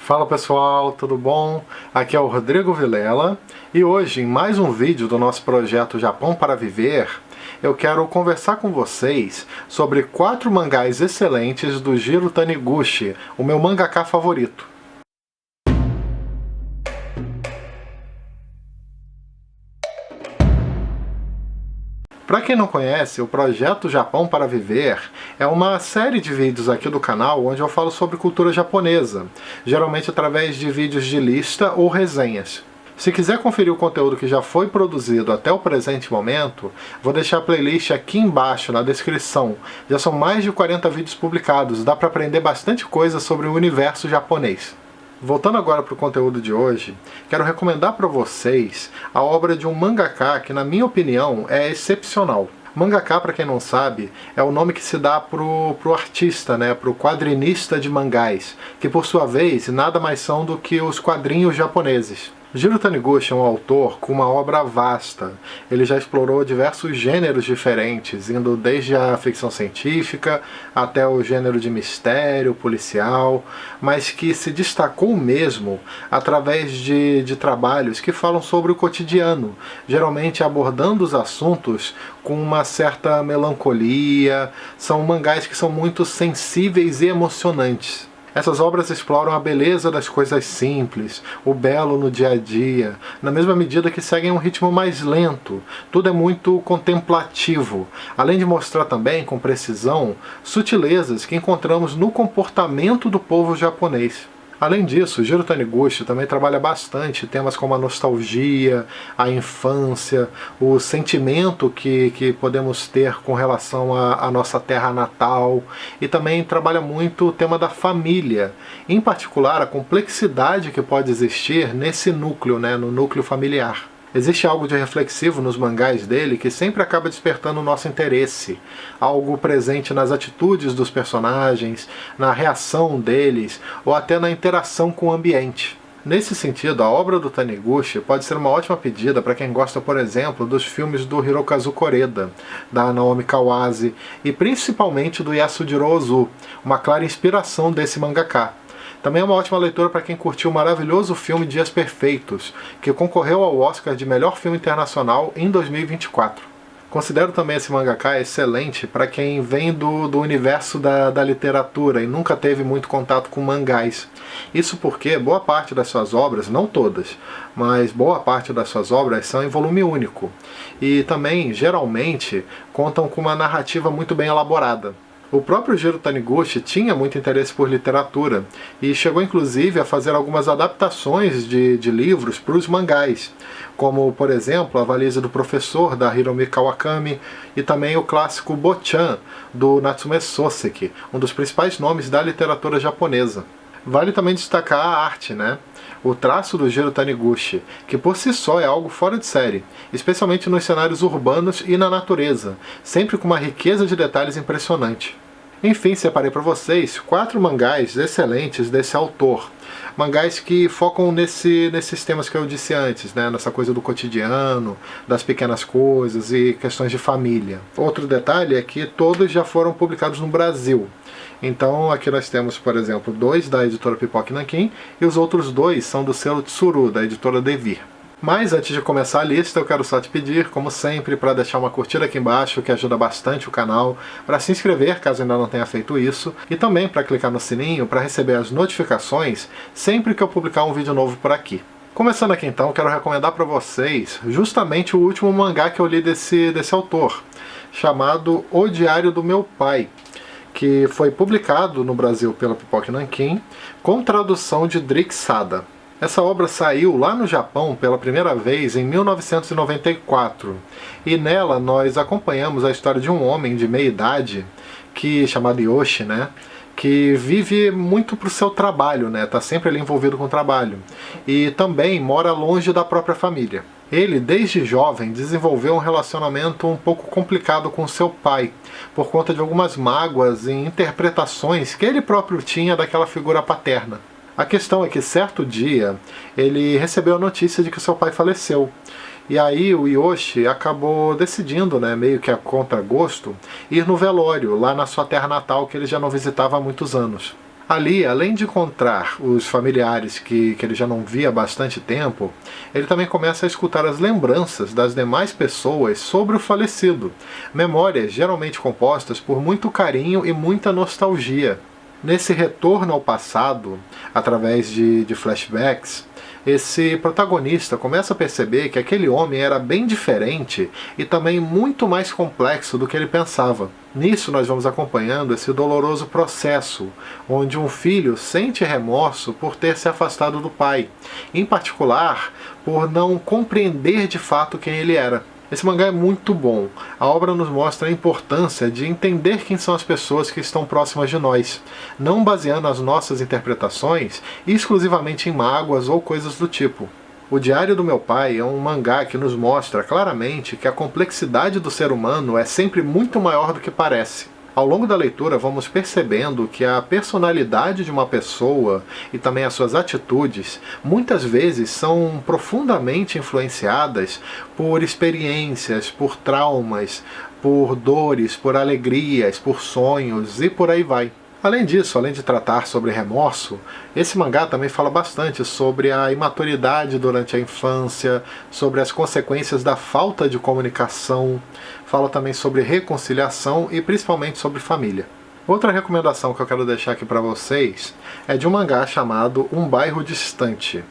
Fala pessoal, tudo bom? Aqui é o Rodrigo Vilela e hoje, em mais um vídeo do nosso projeto Japão para Viver, eu quero conversar com vocês sobre 4 mangás excelentes do Jiro Taniguchi, o meu mangaka favorito. Para quem não conhece, o projeto Japão para Viver é uma série de vídeos aqui do canal onde eu falo sobre cultura japonesa, geralmente através de vídeos de lista ou resenhas. Se quiser conferir o conteúdo que já foi produzido até o presente momento, vou deixar a playlist aqui embaixo na descrição. Já são mais de 40 vídeos publicados, dá para aprender bastante coisa sobre o universo japonês. Voltando agora para o conteúdo de hoje, quero recomendar para vocês a obra de um mangaka que, na minha opinião, é excepcional. Mangaka, para quem não sabe, é o nome que se dá pro artista, né, pro quadrinista de mangás, que por sua vez nada mais são do que os quadrinhos japoneses. Jiro Taniguchi é um autor com uma obra vasta. Ele já explorou diversos gêneros diferentes, indo desde a ficção científica até o gênero de mistério, policial, mas que se destacou mesmo através de trabalhos que falam sobre o cotidiano, geralmente abordando os assuntos com uma certa melancolia. São mangás que são muito sensíveis e emocionantes. Essas obras exploram a beleza das coisas simples, o belo no dia a dia, na mesma medida que seguem um ritmo mais lento. Tudo é muito contemplativo, além de mostrar também, com precisão, sutilezas que encontramos no comportamento do povo japonês. Além disso, Jiro Taniguchi também trabalha bastante temas como a nostalgia, a infância, o sentimento que podemos ter com relação à nossa terra natal, e também trabalha muito o tema da família, em particular a complexidade que pode existir nesse núcleo, né, no núcleo familiar. Existe algo de reflexivo nos mangás dele que sempre acaba despertando o nosso interesse, algo presente nas atitudes dos personagens, na reação deles ou até na interação com o ambiente. Nesse sentido, a obra do Taniguchi pode ser uma ótima pedida para quem gosta, por exemplo, dos filmes do Hirokazu Koreda, da Naomi Kawase e principalmente do Yasujiro Ozu, uma clara inspiração desse mangaka. Também é uma ótima leitura para quem curtiu o maravilhoso filme Dias Perfeitos, que concorreu ao Oscar de Melhor Filme Internacional em 2024. Considero também esse mangaka excelente para quem vem do universo da literatura e nunca teve muito contato com mangás. Isso porque boa parte das suas obras, não todas, mas boa parte das suas obras são em volume único. E também, geralmente, contam com uma narrativa muito bem elaborada. O próprio Jiro Taniguchi tinha muito interesse por literatura e chegou inclusive a fazer algumas adaptações de livros para os mangás, como por exemplo A Valise do Professor, da Hiromi Kawakami, e também o clássico Bochan, do Natsume Soseki, um dos principais nomes da literatura japonesa. Vale também destacar a arte, né? O traço do Jiro Taniguchi, que por si só é algo fora de série, especialmente nos cenários urbanos e na natureza, sempre com uma riqueza de detalhes impressionante. Enfim, separei para vocês 4 mangás excelentes desse autor. Mangás que focam nesses temas que eu disse antes, né? Nessa coisa do cotidiano, das pequenas coisas e questões de família. Outro detalhe é que todos já foram publicados no Brasil. Então aqui nós temos, por exemplo, 2 da editora Pipoca Nanquim e os outros 2 são do selo Tsuru, da editora Devir. Mas antes de começar a lista, eu quero só te pedir, como sempre, para deixar uma curtida aqui embaixo, que ajuda bastante o canal, para se inscrever caso ainda não tenha feito isso, e também para clicar no sininho para receber as notificações sempre que eu publicar um vídeo novo por aqui. Começando aqui então, quero recomendar para vocês justamente o último mangá que eu li desse autor, chamado O Diário do Meu Pai, que foi publicado no Brasil pela Pipoca Nanquim, com tradução de Drick Sada. Essa obra saiu lá no Japão pela primeira vez em 1994, e nela nós acompanhamos a história de um homem de meia idade, chamado Yoshi, né? Que vive muito pro seu trabalho, né? Tá sempre ali envolvido com o trabalho. E também mora longe da própria família. Ele, desde jovem, desenvolveu um relacionamento um pouco complicado com seu pai, por conta de algumas mágoas e interpretações que ele próprio tinha daquela figura paterna. A questão é que certo dia ele recebeu a notícia de que seu pai faleceu. E aí o Yoshi acabou decidindo, né, meio que a contragosto, ir no velório, lá na sua terra natal que ele já não visitava há muitos anos. Ali, além de encontrar os familiares que ele já não via há bastante tempo, ele também começa a escutar as lembranças das demais pessoas sobre o falecido, memórias geralmente compostas por muito carinho e muita nostalgia. Nesse retorno ao passado, através de flashbacks, esse protagonista começa a perceber que aquele homem era bem diferente e também muito mais complexo do que ele pensava. Nisso nós vamos acompanhando esse doloroso processo, onde um filho sente remorso por ter se afastado do pai, em particular por não compreender de fato quem ele era. Esse mangá é muito bom. A obra nos mostra a importância de entender quem são as pessoas que estão próximas de nós, não baseando as nossas interpretações exclusivamente em mágoas ou coisas do tipo. O Diário do Meu Pai é um mangá que nos mostra claramente que a complexidade do ser humano é sempre muito maior do que parece. Ao longo da leitura, vamos percebendo que a personalidade de uma pessoa e também as suas atitudes muitas vezes são profundamente influenciadas por experiências, por traumas, por dores, por alegrias, por sonhos e por aí vai. Além disso, além de tratar sobre remorso, esse mangá também fala bastante sobre a imaturidade durante a infância, sobre as consequências da falta de comunicação, fala também sobre reconciliação e principalmente sobre família. Outra recomendação que eu quero deixar aqui para vocês é de um mangá chamado Um Bairro Distante,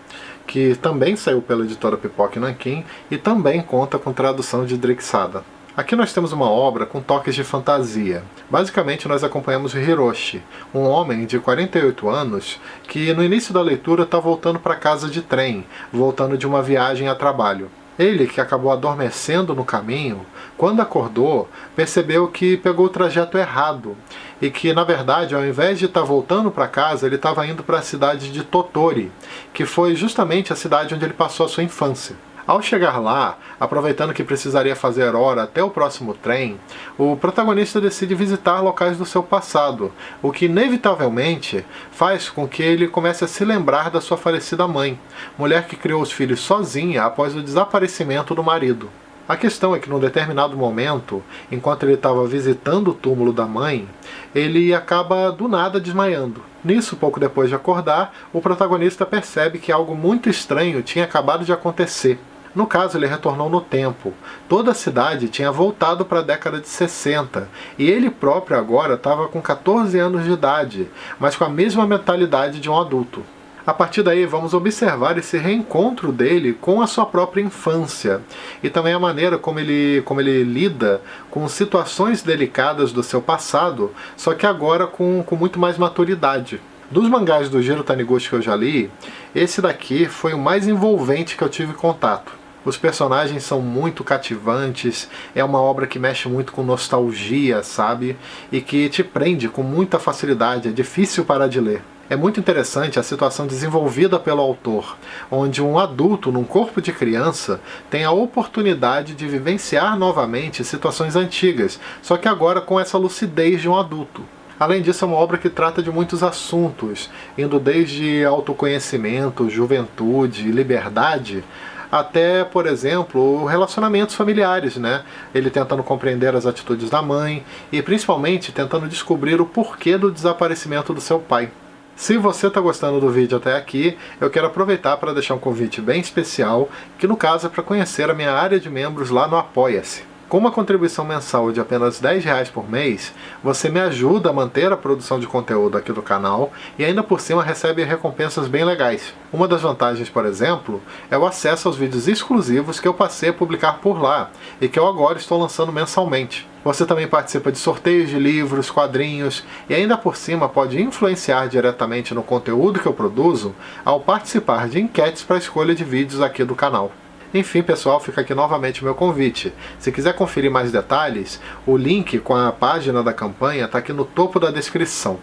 que também saiu pela editora Pipoca Nanquim e também conta com tradução de Drick Sada. Aqui nós temos uma obra com toques de fantasia. Basicamente nós acompanhamos Hiroshi, um homem de 48 anos que no início da leitura está voltando para casa de trem, voltando de uma viagem a trabalho. Ele, que acabou adormecendo no caminho, quando acordou, percebeu que pegou o trajeto errado e que, na verdade, ao invés de estar voltando para casa, ele estava indo para a cidade de Totori, que foi justamente a cidade onde ele passou a sua infância. Ao chegar lá, aproveitando que precisaria fazer hora até o próximo trem, o protagonista decide visitar locais do seu passado, o que inevitavelmente faz com que ele comece a se lembrar da sua falecida mãe, mulher que criou os filhos sozinha após o desaparecimento do marido. A questão é que num determinado momento, enquanto ele estava visitando o túmulo da mãe, ele acaba do nada desmaiando. Nisso, pouco depois de acordar, o protagonista percebe que algo muito estranho tinha acabado de acontecer. No caso, ele retornou no tempo. Toda a cidade tinha voltado para a década de 60 e ele próprio agora estava com 14 anos de idade, mas com a mesma mentalidade de um adulto. A partir daí, vamos observar esse reencontro dele com a sua própria infância e também a maneira como ele lida com situações delicadas do seu passado, só que agora com muito mais maturidade. Dos mangás do Jiro Taniguchi que eu já li, esse daqui foi o mais envolvente que eu tive contato. Os personagens são muito cativantes, é uma obra que mexe muito com nostalgia, sabe? E que te prende com muita facilidade, é difícil parar de ler. É muito interessante a situação desenvolvida pelo autor, onde um adulto num corpo de criança tem a oportunidade de vivenciar novamente situações antigas, só que agora com essa lucidez de um adulto. Além disso, é uma obra que trata de muitos assuntos, indo desde autoconhecimento, juventude, liberdade, até, por exemplo, relacionamentos familiares, né? Ele tentando compreender as atitudes da mãe e principalmente tentando descobrir o porquê do desaparecimento do seu pai. Se você está gostando do vídeo até aqui, eu quero aproveitar para deixar um convite bem especial, que no caso é para conhecer a minha área de membros lá no Apoia-se. Com uma contribuição mensal de apenas R$10 por mês, você me ajuda a manter a produção de conteúdo aqui do canal e ainda por cima recebe recompensas bem legais. Uma das vantagens, por exemplo, é o acesso aos vídeos exclusivos que eu passei a publicar por lá e que eu agora estou lançando mensalmente. Você também participa de sorteios de livros, quadrinhos e ainda por cima pode influenciar diretamente no conteúdo que eu produzo ao participar de enquetes para a escolha de vídeos aqui do canal. Enfim, pessoal, fica aqui novamente o meu convite. Se quiser conferir mais detalhes, o link com a página da campanha está aqui no topo da descrição.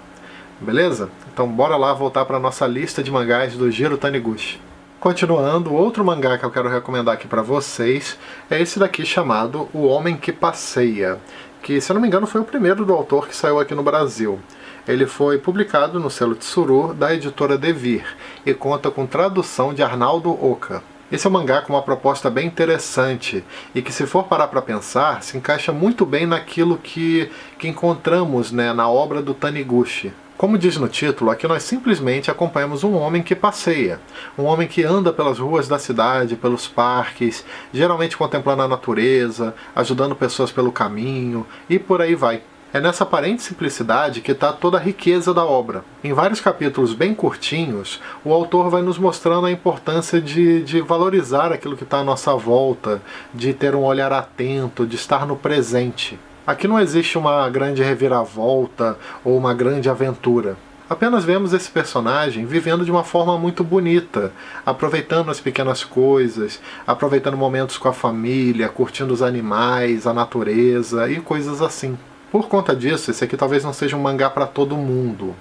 Beleza? Então bora lá voltar para a nossa lista de mangás do Jiro Taniguchi. Continuando, outro mangá que eu quero recomendar aqui para vocês é esse daqui chamado O Homem que Passeia, que, se eu não me engano, foi o primeiro do autor que saiu aqui no Brasil. Ele foi publicado no selo Tsuru da editora Devir e conta com tradução de Arnaldo Oka. Esse é um mangá com uma proposta bem interessante e que, se for parar para pensar, se encaixa muito bem naquilo que encontramos, né, na obra do Taniguchi. Como diz no título, aqui nós simplesmente acompanhamos um homem que passeia, um homem que anda pelas ruas da cidade, pelos parques, geralmente contemplando a natureza, ajudando pessoas pelo caminho e por aí vai. É nessa aparente simplicidade que está toda a riqueza da obra. Em vários capítulos bem curtinhos, o autor vai nos mostrando a importância de valorizar aquilo que está à nossa volta, de ter um olhar atento, de estar no presente. Aqui não existe uma grande reviravolta ou uma grande aventura. Apenas vemos esse personagem vivendo de uma forma muito bonita, aproveitando as pequenas coisas, aproveitando momentos com a família, curtindo os animais, a natureza e coisas assim. Por conta disso, esse aqui talvez não seja um mangá para todo mundo,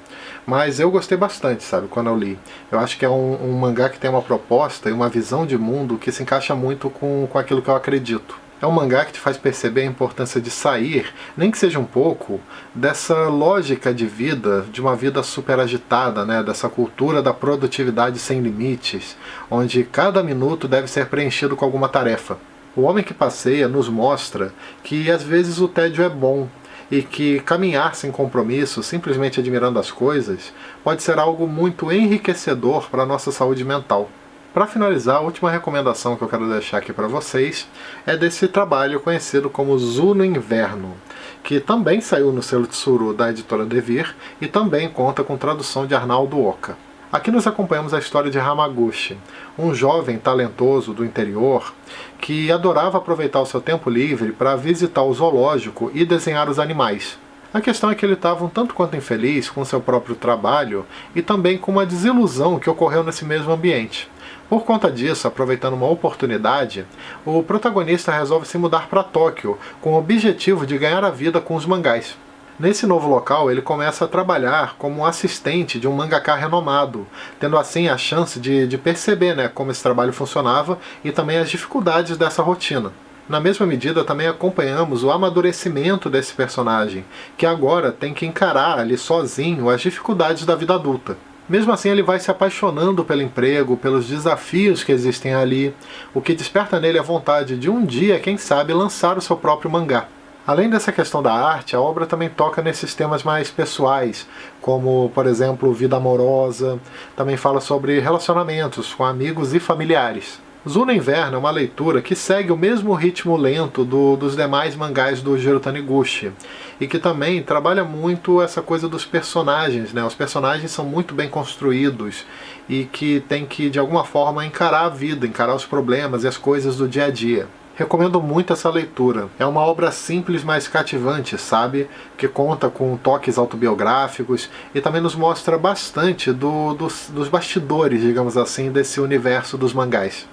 mas eu gostei bastante, sabe, quando eu li. Eu acho que é um mangá que tem uma proposta e uma visão de mundo que se encaixa muito com aquilo que eu acredito. É um mangá que te faz perceber a importância de sair, nem que seja um pouco, dessa lógica de vida, de uma vida super agitada, né? Dessa cultura da produtividade sem limites, onde cada minuto deve ser preenchido com alguma tarefa. O Homem que Passeia nos mostra que às vezes o tédio é bom, e que caminhar sem compromisso, simplesmente admirando as coisas, pode ser algo muito enriquecedor para a nossa saúde mental. Para finalizar, a última recomendação que eu quero deixar aqui para vocês é desse trabalho conhecido como Zu no Inverno, que também saiu no selo Tsuru da editora Devir e também conta com tradução de Arnaldo Oka. Aqui nós acompanhamos a história de Hamaguchi, um jovem talentoso do interior que adorava aproveitar o seu tempo livre para visitar o zoológico e desenhar os animais. A questão é que ele estava um tanto quanto infeliz com seu próprio trabalho e também com uma desilusão que ocorreu nesse mesmo ambiente. Por conta disso, aproveitando uma oportunidade, o protagonista resolve se mudar para Tóquio com o objetivo de ganhar a vida com os mangás. Nesse novo local, ele começa a trabalhar como assistente de um mangaka renomado, tendo assim a chance de perceber, né, como esse trabalho funcionava e também as dificuldades dessa rotina. Na mesma medida, também acompanhamos o amadurecimento desse personagem, que agora tem que encarar ali sozinho as dificuldades da vida adulta. Mesmo assim, ele vai se apaixonando pelo emprego, pelos desafios que existem ali, o que desperta nele a vontade de um dia, quem sabe, lançar o seu próprio mangá. Além dessa questão da arte, a obra também toca nesses temas mais pessoais, como, por exemplo, vida amorosa, também fala sobre relacionamentos com amigos e familiares. Zu no Inverno é uma leitura que segue o mesmo ritmo lento dos demais mangás do Jiro Taniguchi, e que também trabalha muito essa coisa dos personagens, né? Os personagens são muito bem construídos e que tem que, de alguma forma, encarar a vida, encarar os problemas e as coisas do dia a dia. Recomendo muito essa leitura. É uma obra simples, mas cativante, sabe? Que conta com toques autobiográficos e também nos mostra bastante dos bastidores, digamos assim, desse universo dos mangás.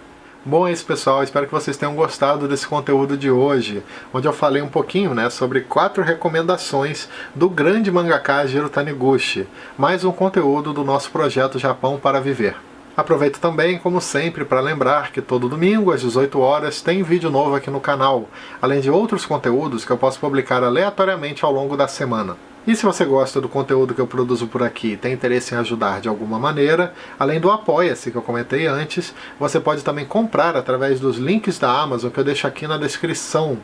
Bom, é isso, pessoal. Espero que vocês tenham gostado desse conteúdo de hoje, onde eu falei um pouquinho, né, sobre 4 recomendações do grande mangaka Jiro Taniguchi, mais um conteúdo do nosso projeto Japão para Viver. Aproveito também, como sempre, para lembrar que todo domingo, às 18 horas, tem vídeo novo aqui no canal, além de outros conteúdos que eu posso publicar aleatoriamente ao longo da semana. E se você gosta do conteúdo que eu produzo por aqui e tem interesse em ajudar de alguma maneira, além do Apoia-se que eu comentei antes, você pode também comprar através dos links da Amazon que eu deixo aqui na descrição.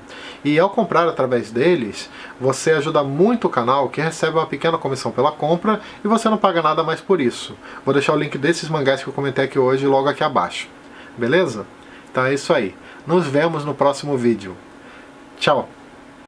E ao comprar através deles, você ajuda muito o canal, que recebe uma pequena comissão pela compra, e você não paga nada mais por isso. Vou deixar o link desses mangás que eu comentei aqui hoje logo aqui abaixo. Beleza? Então é isso aí. Nos vemos no próximo vídeo. Tchau!